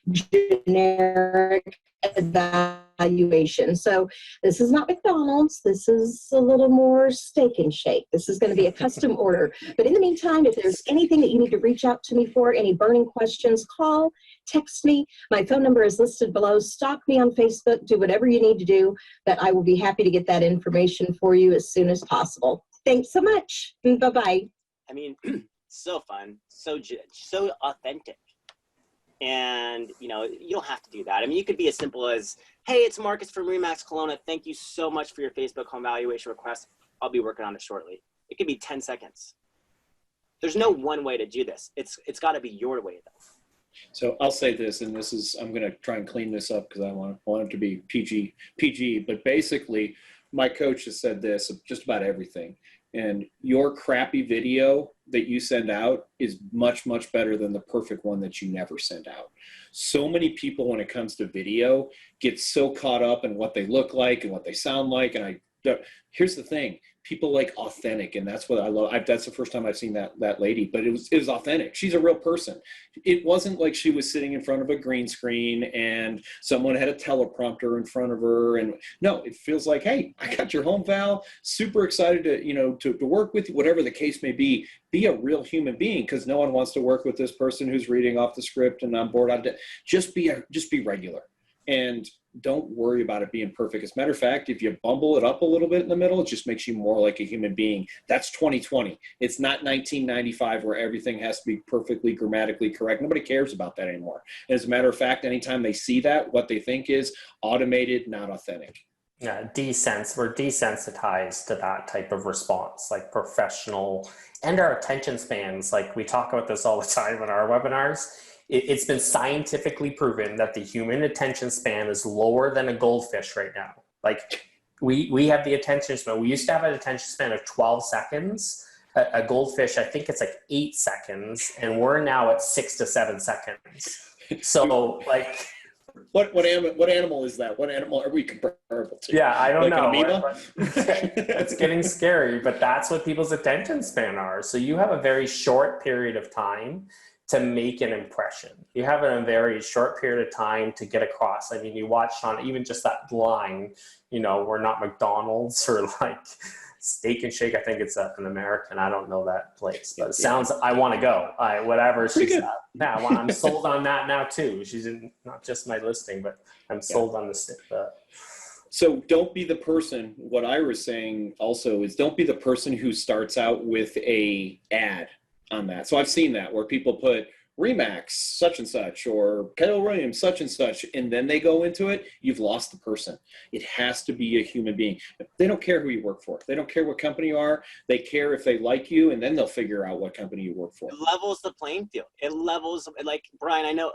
generic evaluation. So this is not McDonald's. This is a little more Steak and Shake. This is going to be a custom order. But in the meantime, if there's anything that you need to reach out to me for, any burning questions, call, text me. My phone number is listed below. Stalk me on Facebook. Do whatever you need to do, but I will be happy to get that information for you as soon as possible. Thanks so much. Bye-bye. I mean, so fun, so authentic. And, you know, you don't have to do that. I mean, you could be as simple as, hey, it's Marcus from Remax Kelowna. Thank you so much for your Facebook home valuation request. I'll be working on it shortly. It could be 10 seconds. There's no one way to do this. It's got to be your way, though. So I'll say this, and this is, I'm going to try and clean this up because I want it to be PG, but basically my coach has said this just about everything. And your crappy video that you send out is much, much better than the perfect one that you never send out. So many people, when it comes to video, get so caught up in what they look like and what they sound like. And here's the thing. People like authentic, and that's what I love. That's the first time I've seen that lady, but it was authentic. She's a real person. It wasn't like she was sitting in front of a green screen and someone had a teleprompter in front of her. And no, it feels like, hey, I got your home val. Super excited to work with you, whatever the case may be. Be a real human being, because no one wants to work with this person who's reading off the script and on board. Just be regular. And don't worry about it being perfect. As a matter of fact, if you bumble it up a little bit in the middle, it just makes you more like a human being. That's 2020. It's not 1995 where everything has to be perfectly grammatically correct. Nobody cares about that anymore. And as a matter of fact, anytime they see that, what they think is automated, not authentic. Yeah, we're desensitized to that type of response, like professional, and our attention spans. Like we talk about this all the time in our webinars. It's been scientifically proven that the human attention span is lower than a goldfish right now. Like we have the attention span. We used to have an attention span of 12 seconds. A goldfish, I think it's like 8 seconds, and we're now at 6 to 7 seconds. So like, what animal is that? What animal are we comparable to? Yeah, I don't like know. An amoeba? It's getting scary, but that's what people's attention span are. So you have a very short period of time to make an impression. You have a very short period of time to get across. I mean, you watch on even just that line, you know, we're not McDonald's or like Steak and Shake. I think it's an American. I don't know that place, but it sounds, I want to go. Whatever she said. Yeah, I'm sold on that now too. She's in not just my listing, but I'm sold on the So don't be the person, what I was saying also is don't be the person who starts out with a ad on that. So I've seen that where people put Remax such and such or Keller Williams such and such, and then they go into it. You've lost the person. It has to be a human being. They don't care who you work for. They don't care what company you are. They care if they like you, and then they'll figure out what company you work for. It levels the playing field. It levels, like Brian, I know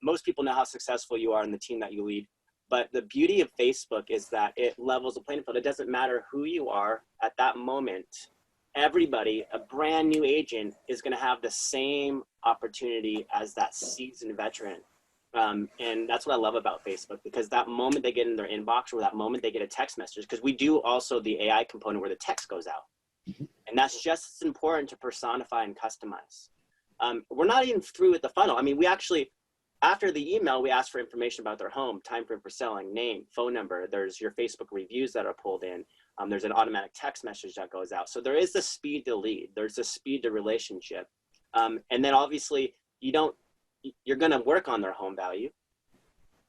most people know how successful you are in the team that you lead, but the beauty of Facebook is that it levels the playing field. It doesn't matter who you are at that moment. Everybody, a brand new agent, is going to have the same opportunity as that seasoned veteran. And that's what I love about Facebook, because that moment they get in their inbox or that moment they get a text message, because we do also the AI component where the text goes out. And that's just as important to personify and customize. We're not even through with the funnel. I mean, we actually, after the email, we ask for information about their home, time frame for selling, name, phone number. There's your Facebook reviews that are pulled in. There's an automatic text message that goes out. So there is the speed to lead. There's the speed to relationship. And then obviously you're going to work on their home value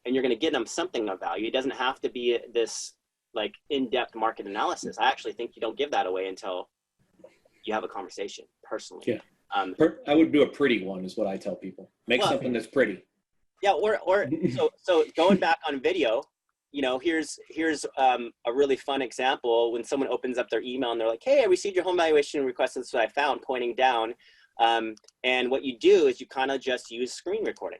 and you're going to get them something of value. It doesn't have to be this like in-depth market analysis. I actually think you don't give that away until you have a conversation personally. Yeah. I would do a pretty one is what I tell people. Make something that's pretty. Yeah. So going back on video, you know, here's a really fun example when someone opens up their email and they're like, hey, I received your home valuation request. This is what I found, pointing down. And what you do is you kind of just use screen recording.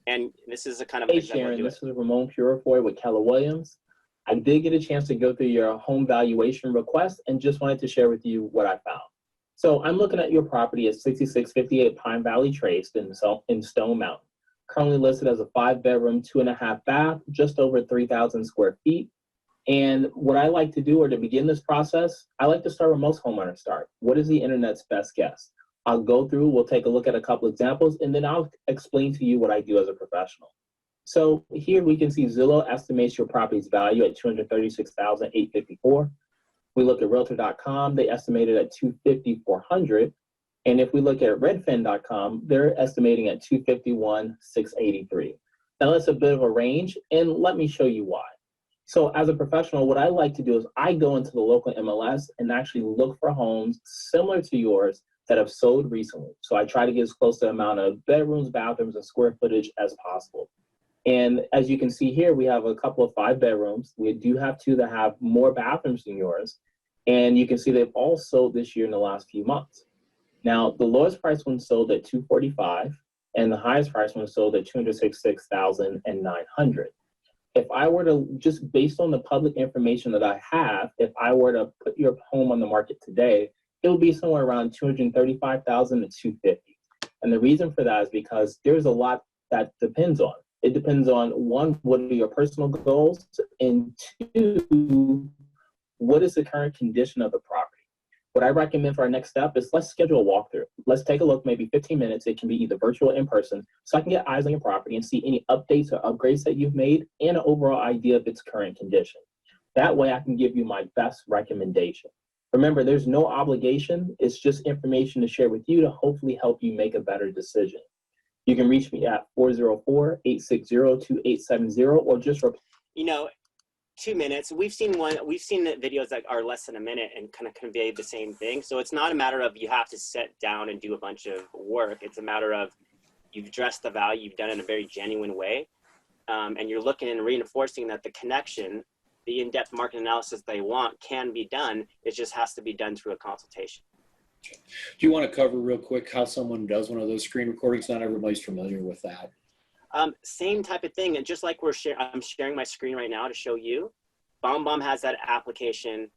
And this is a kind of Hey Sharon, this is Ramon Purifoy with Keller Williams. I did get a chance to go through your home valuation request and just wanted to share with you what I found. So I'm looking at your property at 6658 Pine Valley Trace in Stone Mountain. Currently listed as a 5-bedroom, 2.5 bath, just over 3,000 square feet. And what I like to do, or to begin this process, I like to start where most homeowners start. What is the internet's best guess? I'll go through, we'll take a look at a couple examples, and then I'll explain to you what I do as a professional. So here we can see Zillow estimates your property's value at $236,854. We look at Realtor.com, they estimate it at $250,400. And if we look at Redfin.com, they're estimating at $251,683. Now that's a bit of a range, and let me show you why. So as a professional, what I like to do is I go into the local MLS and actually look for homes similar to yours that have sold recently. So I try to get as close to the amount of bedrooms, bathrooms, and square footage as possible. And as you can see here, we have a couple of 5 bedrooms. We do have 2 that have more bathrooms than yours. And you can see they've all sold this year in the last few months. Now, the lowest price one sold at $245,000, and the highest price one sold at $266,900. If I were to, just based on the public information that I have, if I were to put your home on the market today, it would be somewhere around $235,000 to $250,000. And the reason for that is because there's a lot that depends on. It depends on, one, what are your personal goals, and 2, what is the current condition of the property? What I recommend for our next step is let's schedule a walkthrough. Let's take a look, maybe 15 minutes. It can be either virtual or in person, so I can get eyes on your property and see any updates or upgrades that you've made and an overall idea of its current condition. That way I can give you my best recommendation. Remember, there's no obligation. It's just information to share with you to hopefully help you make a better decision. You can reach me at 404-860-2870 or just reply. 2 minutes. We've seen the videos that are less than a minute and kind of convey the same thing. So it's not a matter of you have to sit down and do a bunch of work. It's a matter of you've addressed the value, you've done it in a very genuine way. And you're looking and reinforcing that the connection, the in-depth market analysis they want can be done. It just has to be done through a consultation. Do you want to cover real quick how someone does one of those screen recordings? Not everybody's familiar with that. Same type of thing. And just like I'm sharing my screen right now to show you, BombBomb has that application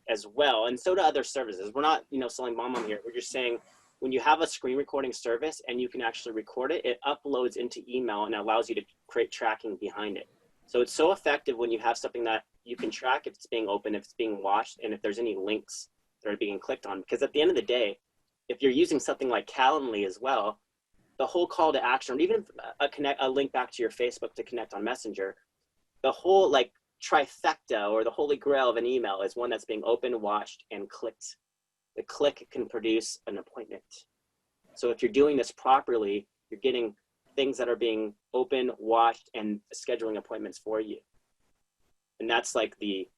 as well. And so do other services. We're not, selling BombBomb here. We're just saying when you have a screen recording service and you can actually record it, it uploads into email and allows you to create tracking behind it. So it's so effective when you have something that you can track if it's being opened, if it's being watched, and if there's any links that are being clicked on. Because at the end of the day, if you're using something like Calendly as well, the whole call to action, or even a link back to your Facebook to connect on Messenger, the whole trifecta or the holy grail of an email is one that's being opened, watched, and clicked. The click can produce an appointment. So if you're doing this properly, you're getting things that are being opened, watched, and scheduling appointments for you. And that's the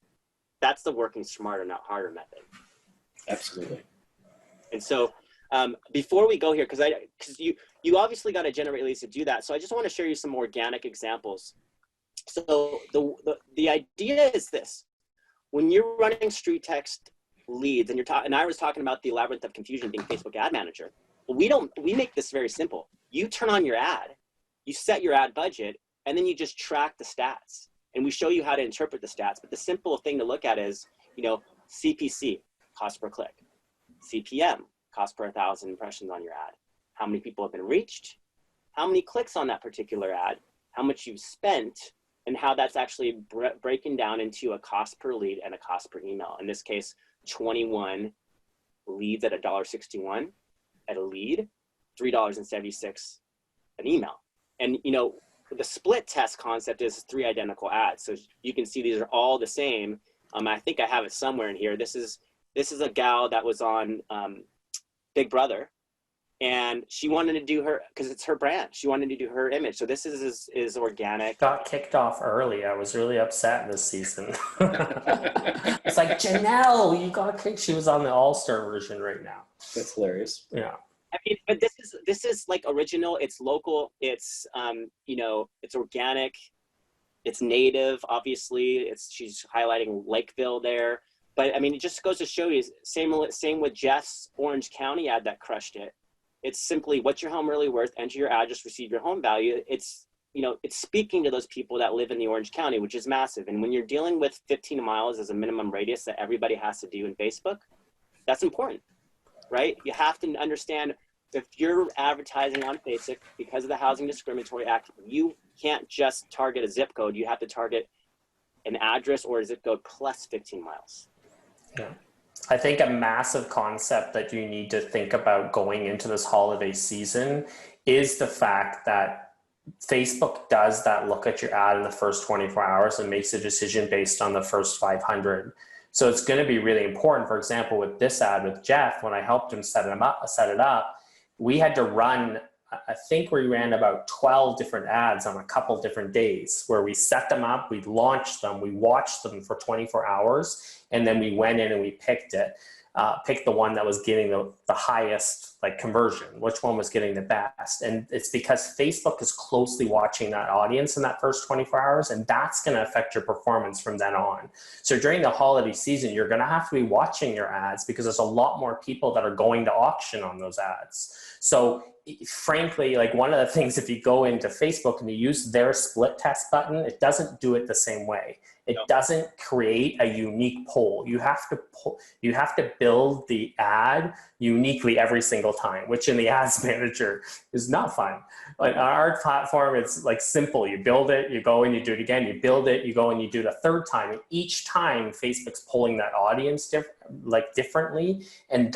working smarter, not harder method. Absolutely. And so before we go here, because you obviously got to generate leads to do that. So I just want to share you some organic examples. So the idea is this: when you're running street text leads, and I was talking about the labyrinth of confusion being Facebook Ad Manager. Well, we make this very simple. You turn on your ad, you set your ad budget, and then you just track the stats. And we show you how to interpret the stats. But the simple thing to look at is, CPC, cost per click, CPM, cost per 1,000 impressions on your ad, how many people have been reached, how many clicks on that particular ad, how much you've spent, and how that's actually breaking down into a cost per lead and a cost per email. In this case, 21 leads at $1.61 at a lead, $3.76 an email. And the split test concept is 3 identical ads. So you can see these are all the same. I think I have it somewhere in here. This is a gal that was on Big Brother, and she wanted to do her, because it's her brand, she wanted to do her image. So this is organic. Got kicked off early. I was really upset this season. It's like, Janelle, you got kicked. She was on the All-Star version right now. That's hilarious. Yeah. I mean, but this is like original. It's local. It's it's organic. It's native. Obviously, she's highlighting Lakeville there. But I mean, it just goes to show you. Same with Jeff's Orange County ad that crushed it. It's simply, what's your home really worth? Enter your address, receive your home value. It's it's speaking to those people that live in the Orange County, which is massive. And when you're dealing with 15 miles as a minimum radius that everybody has to do in Facebook, that's important. Right? You have to understand, if you're advertising on Facebook, because of the Housing Discriminatory Act, you can't just target a zip code. You have to target an address or a zip code plus 15 miles. Yeah. I think a massive concept that you need to think about going into this holiday season is the fact that Facebook does that look at your ad in the first 24 hours and makes a decision based on the first 500. So it's going to be really important. For example, with this ad with Jeff, when I helped him set it up, we had to run I think we ran about 12 different ads on a couple different days where we set them up, we launched them, we watched them for 24 hours, and then we went in and we picked the one that was getting the highest like conversion, which one was getting the best. And it's because Facebook is closely watching that audience in that first 24 hours, and that's going to affect your performance from then on. So during the holiday season, you're going to have to be watching your ads because there's a lot more people that are going to auction on those ads. So frankly, like one of the things, if you go into Facebook and you use their split test button, it doesn't do it the same way. It doesn't create a unique poll. You have to build the ad uniquely every single time, which in the ads manager is not fun. Like on our platform, it's like simple. You build it, you go and you do it again, you build it, you go and you do it a third time. And each time Facebook's polling that audience differently. And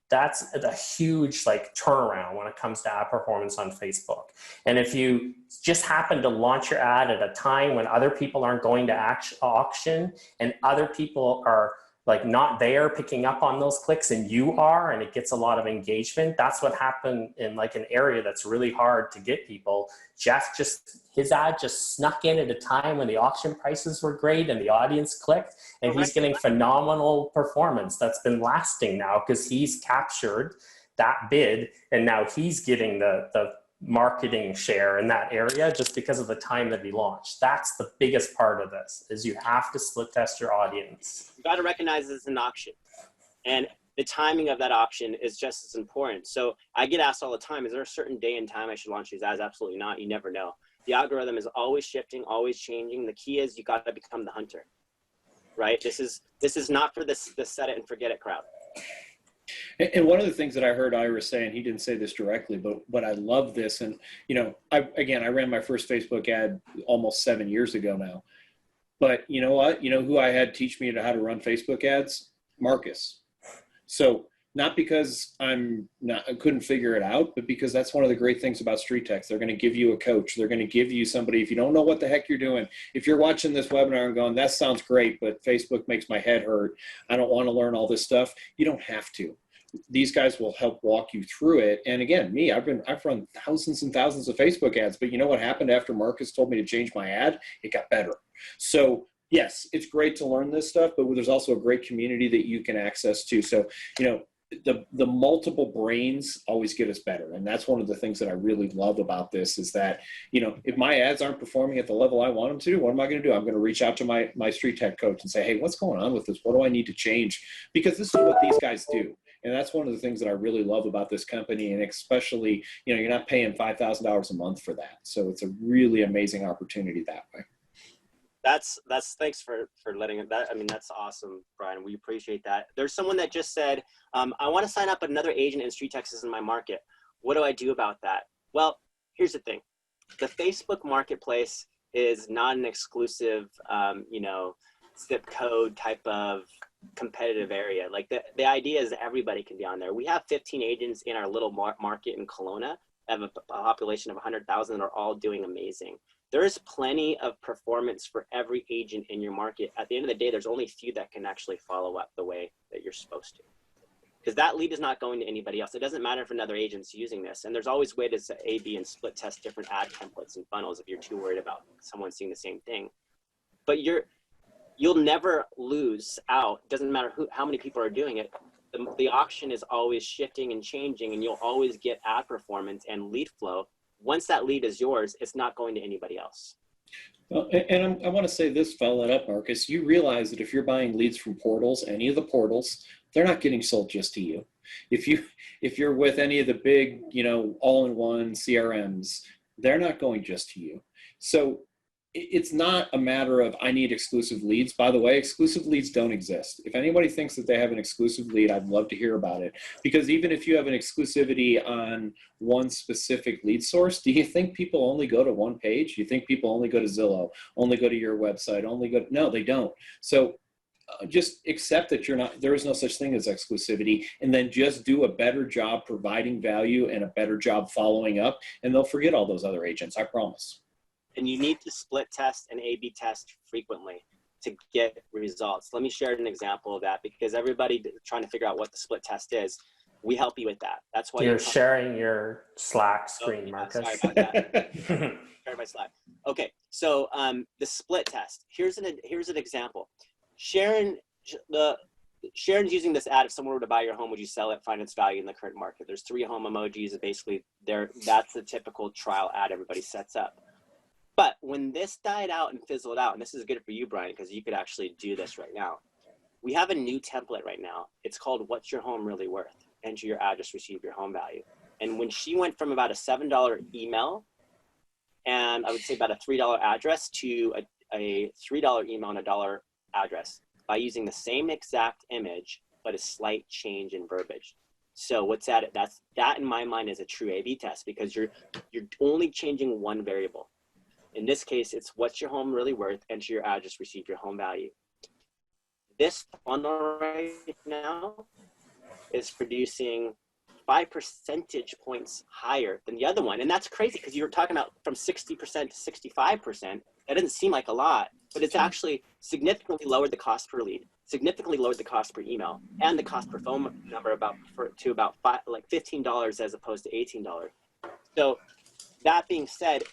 that's a huge like turnaround when it comes to ad performance on Facebook. And if you just happen to launch your ad at a time when other people aren't going to auction and other people are like not there picking up on those clicks and you are, and it gets a lot of engagement, that's what happened in like an area that's really hard to get people. Jeff his ad just snuck in at a time when the auction prices were great and the audience clicked, and he's getting phenomenal performance that's been lasting now because he's captured that bid and now he's getting the marketing share in that area just because of the time that he launched. That's the biggest part of this, is you have to split test your audience. You got to recognize it's an auction, and the timing of that auction is just as important. So I get asked all the time, is there a certain day and time I should launch these ads? Absolutely not. You never know. The algorithm is always shifting, always changing. The key is you got to become the hunter, right? This is not for the set it and forget it crowd. And one of the things that I heard Ira say, and he didn't say this directly, but I love this. And, you know, I ran my first Facebook ad almost 7 years ago now. But you know what? You know who I had teach me how to run Facebook ads? Marcus. So not because I couldn't figure it out, but because that's one of the great things about Street Techs. They're going to give you a coach. They're going to give you somebody. If you don't know what the heck you're doing, if you're watching this webinar and going, that sounds great, but Facebook makes my head hurt, I don't want to learn all this stuff, you don't have to. These guys will help walk you through it. And again, I've run thousands and thousands of Facebook ads, but you know what happened after Marcus told me to change my ad? It got better. So yes, it's great to learn this stuff, but there's also a great community that you can access to. So, you know, the multiple brains always get us better. And that's one of the things that I really love about this is that, you know, if my ads aren't performing at the level I want them to, what am I going to do? I'm going to reach out to my Street Tech coach and say, hey, what's going on with this? What do I need to change? Because this is what these guys do. And that's one of the things that I really love about this company. And especially, you know, you're not paying $5,000 a month for that. So it's a really amazing opportunity that way. That's thanks for letting it. I mean, that's awesome, Brian. We appreciate that. There's someone that just said, I want to sign up another agent in Street Texas in my market. What do I do about that? Well, here's the thing. The Facebook marketplace is not an exclusive, you know, zip code type of competitive area. Like the idea is that everybody can be on there. We have 15 agents in our little market in Kelowna. Have a population of 100,000 that are all doing amazing. There is plenty of performance for every agent in your market. At the end of the day, there's only a few that can actually follow up the way that you're supposed to. Because that lead is not going to anybody else. It doesn't matter if another agent's using this. And there's always ways to A/B and split test different ad templates and funnels if you're too worried about someone seeing the same thing. But you'll never lose out. It doesn't matter how many people are doing it. The auction is always shifting and changing, and you'll always get ad performance and lead flow. Once that lead is yours, it's not going to anybody else. Well, and I want to say this, follow that up, Marcus. You realize that if you're buying leads from portals, any of the portals, they're not getting sold just to you. If you're with any of the big, you know, all-in-one CRMs, they're not going just to you. So it's not a matter of I need exclusive leads. By the way, exclusive leads don't exist. If anybody thinks that they have an exclusive lead, I'd love to hear about it. Because even if you have an exclusivity on one specific lead source, do you think people only go to one page? Do you think people only go to Zillow, only go to your website, no, they don't. So just accept that there is no such thing as exclusivity, and then just do a better job providing value and a better job following up, and they'll forget all those other agents, I promise. And you need to split test and A/B test frequently to get results. Let me share an example of that, because everybody trying to figure out what the split test is. We help you with that. That's why you're sharing your Slack screen, Marcus. Sorry about that. Share my Slack. Okay, so the split test. Here's an example. Sharon's using this ad. If someone were to buy your home, would you sell it? Find its value in the current market. There's 3 home emojis. Basically, that's the typical trial ad everybody sets up. But when this died out and fizzled out, and this is good for you, Brian, because you could actually do this right now. We have a new template right now. It's called "What's Your Home Really Worth?" Enter your address, receive your home value. And when she went from about a $7 email, and I would say about a $3 address, to a $3 email and a $1 address, by using the same exact image, but a slight change in verbiage. So what's that? That in my mind is a true A/B test, because you're only changing one variable. In this case, it's what's your home really worth, enter your address, receive your home value. This funnel right now is producing 5 percentage points higher than the other one. And that's crazy, because you were talking about from 60% to 65%. That doesn't seem like a lot, but it's actually significantly lowered the cost per lead, significantly lowered the cost per email, and the cost per phone number to about $15 as opposed to $18. So that being said,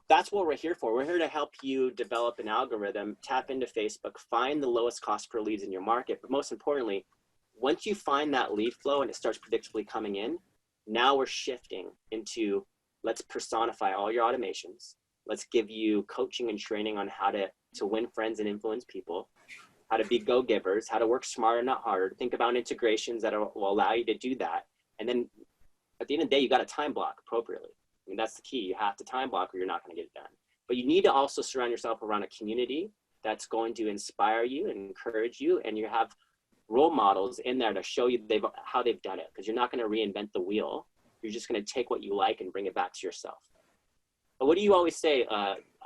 that's what we're here for. We're here to help you develop an algorithm, tap into Facebook, find the lowest cost per leads in your market. But most importantly, once you find that lead flow and it starts predictably coming in, now we're shifting into, let's personify all your automations. Let's give you coaching and training on how to win friends and influence people, how to be go-givers, how to work smarter, not harder. Think about integrations that will allow you to do that. And then at the end of the day, you got to time block appropriately. I mean, that's the key. You have to time block or you're not going to get it done. But you need to also surround yourself around a community that's going to inspire you and encourage you. And you have role models in there to show you how they've done it, because you're not going to reinvent the wheel. You're just going to take what you like and bring it back to yourself. But what do you always say,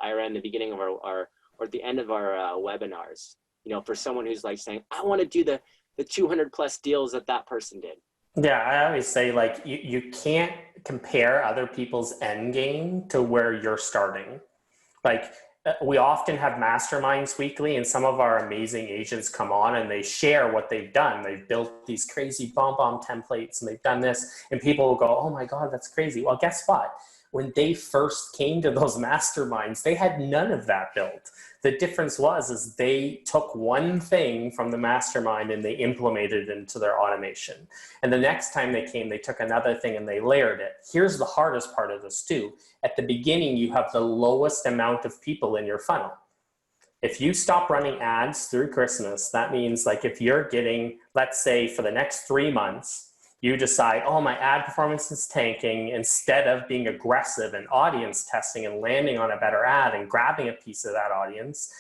Ira, in the beginning of our or at the end of our webinars, for someone who's like saying, I want to do the 200 plus deals that person did? Yeah, I always say, like, you can't compare other people's end game to where you're starting. Like, we often have masterminds weekly, and some of our amazing agents come on and they share what they've done. They've built these crazy bomb templates and they've done this, and people will go, oh my God, that's crazy. Well, guess what? When they first came to those masterminds, they had none of that built. The difference is they took one thing from the mastermind and they implemented it into their automation. And the next time they came, they took another thing and they layered it. Here's the hardest part of this too. At the beginning, you have the lowest amount of people in your funnel. If you stop running ads through Christmas, that means, like, if you're getting, let's say for the next 3 months, you decide, oh, my ad performance is tanking, instead of being aggressive and audience testing and landing on a better ad and grabbing a piece of that audience,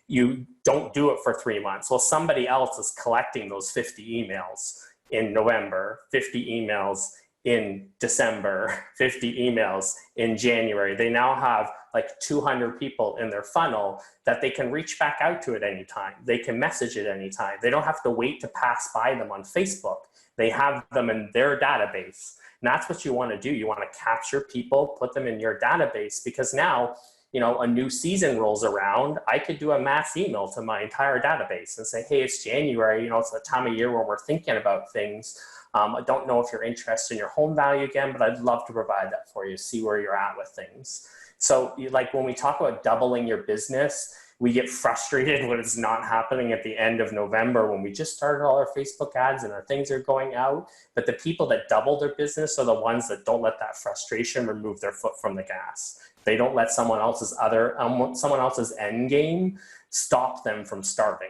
you don't do it for 3 months. Well, somebody else is collecting those 50 emails in November, 50 emails in December, 50 emails in January. They now have like 200 people in their funnel that they can reach back out to at any time. They can message at any time. They don't have to wait to pass by them on Facebook. They have them in their database. And that's what you want to do. You want to capture people, put them in your database, because now, a new season rolls around. I could do a mass email to my entire database and say, hey, it's January. It's the time of year where we're thinking about things. I don't know if you're interested in your home value again, but I'd love to provide that for you, see where you're at with things. So like when we talk about doubling your business, we get frustrated when it's not happening at the end of November when we just started all our Facebook ads and our things are going out. But the people that double their business are the ones that don't let that frustration remove their foot from the gas. They don't let someone else's end game stop them from starting.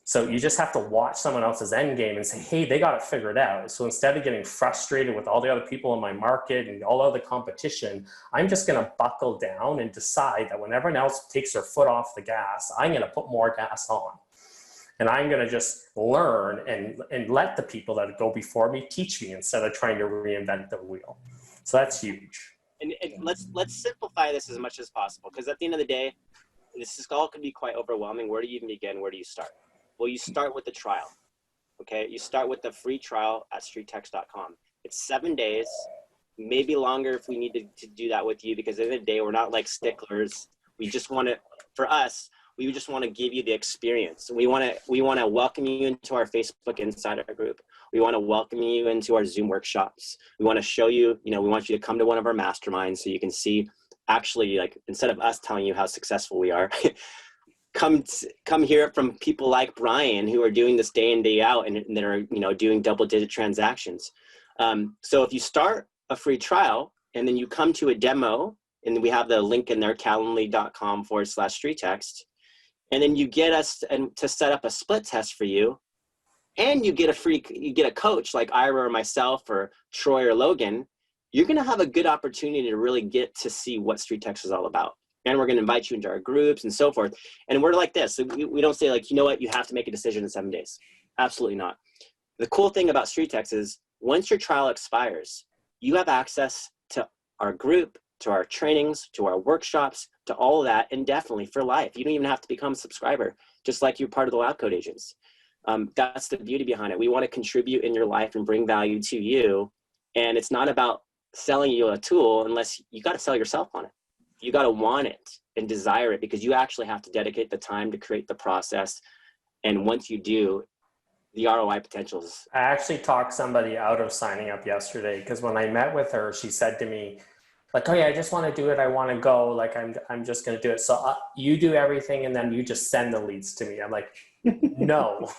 So you just have to watch someone else's end game and say, hey, they got it figured out. So instead of getting frustrated with all the other people in my market and all other competition, I'm just going to buckle down and decide that when everyone else takes their foot off the gas, I'm going to put more gas on. And I'm going to just learn and let the people that go before me teach me instead of trying to reinvent the wheel. So that's huge. And let's simplify this as much as possible, because at the end of the day, this all can be quite overwhelming. Where do you even begin? Where do you start? Well, you start with the trial, okay? You start with the free trial at streettext.com. It's 7 days, maybe longer if we need to do that with you, because at the end of the day, we're not like sticklers. We just want to, for us, We just want to give you the experience. We want to welcome you into our Facebook Insider group. We want to welcome you into our Zoom workshops. We want to show you, we want you to come to one of our masterminds so you can see, actually, like, instead of us telling you how successful we are, come hear it from people like Brian, who are doing this day in, day out, and that are, doing double-digit transactions. So if you start a free trial and then you come to a demo, and we have the link in there, calendly.com/street text, and then you get us to set up a split test for you, and you get a coach like Ira or myself or Troy or Logan, you're going to have a good opportunity to really get to see what street text is all about. And we're going to invite you into our groups and so forth. And we're like this. So we don't say, like, you know what, you have to make a decision in 7 days. Absolutely not. The cool thing about street text is once your trial expires, you have access to our group, to our trainings, to our workshops, to all of that indefinitely for life. You don't even have to become a subscriber, just like you're part of the LabCoatAgents. That's the beauty behind it. We want to contribute in your life and bring value to you. And it's not about selling you a tool unless you got to sell yourself on it. You got to want it and desire it, because you actually have to dedicate the time to create the process. And once you do, the ROI potential is. I actually talked somebody out of signing up yesterday, because when I met with her, she said to me, like, oh yeah, I just want to do it. I want to go. Like, I'm just going to do it. So you do everything and then you just send the leads to me. I'm like, no,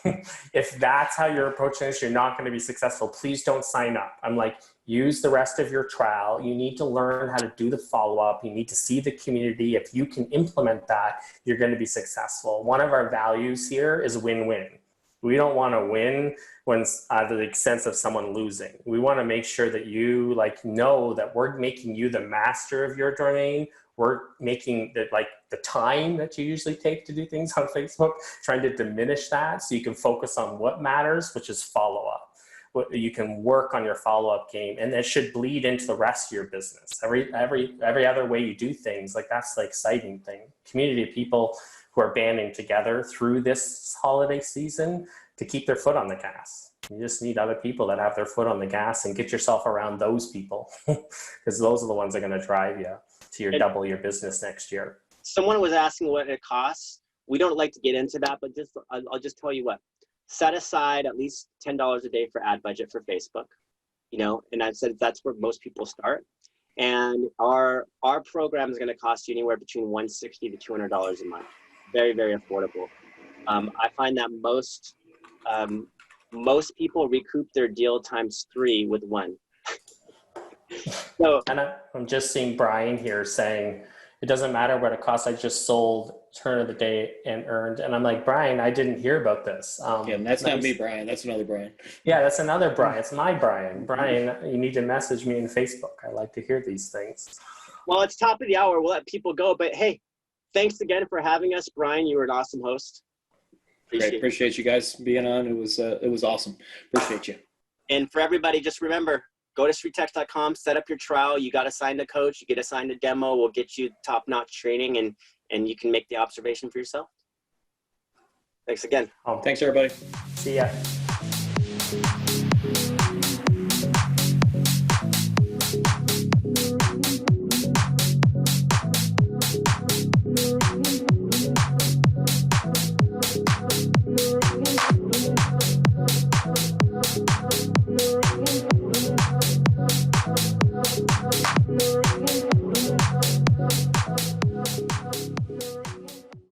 if that's how you're approaching this, you're not going to be successful. Please don't sign up. I'm like, use the rest of your trial. You need to learn how to do the follow-up. You need to see the community. If you can implement that, you're going to be successful. One of our values here is win-win. We don't want to win when to the expense of someone losing. We want to make sure that you know that we're making you the master of your domain. We're making the time that you usually take to do things on Facebook, trying to diminish that so you can focus on what matters, which is follow-up. You can work on your follow-up game, and it should bleed into the rest of your business. Every other way you do things, that's the exciting thing. Community of people who are banding together through this holiday season to keep their foot on the gas. You just need other people that have their foot on the gas, and get yourself around those people, because those are the ones that are going to drive you to double your business next year. Someone was asking what it costs. We don't like to get into that, but I'll just tell you what. Set aside at least $10 a day for ad budget for Facebook, and I said that's where most people start. And our program is going to cost you anywhere between $160 to $200 a month. Very, very affordable. I find that most people recoup their deal times 3 with 1. So, and I'm just seeing Brian here saying, it doesn't matter what it costs. I just sold turn of the day and earned. And I'm like, Brian, I didn't hear about this. Yeah, and that's not me, Brian. That's another Brian. Yeah, that's another Brian. It's my Brian. Brian, you need to message me in Facebook. I like to hear these things. Well, it's top of the hour. We'll let people go. But hey, thanks again for having us. Brian, you were an awesome host. Appreciate you guys being on. It was awesome. Appreciate you. And for everybody, just remember, go to streettext.com, set up your trial. You got assigned a coach, you get assigned a demo. We'll get you top-notch training, and you can make the observation for yourself. Thanks again. Thanks, everybody. See ya.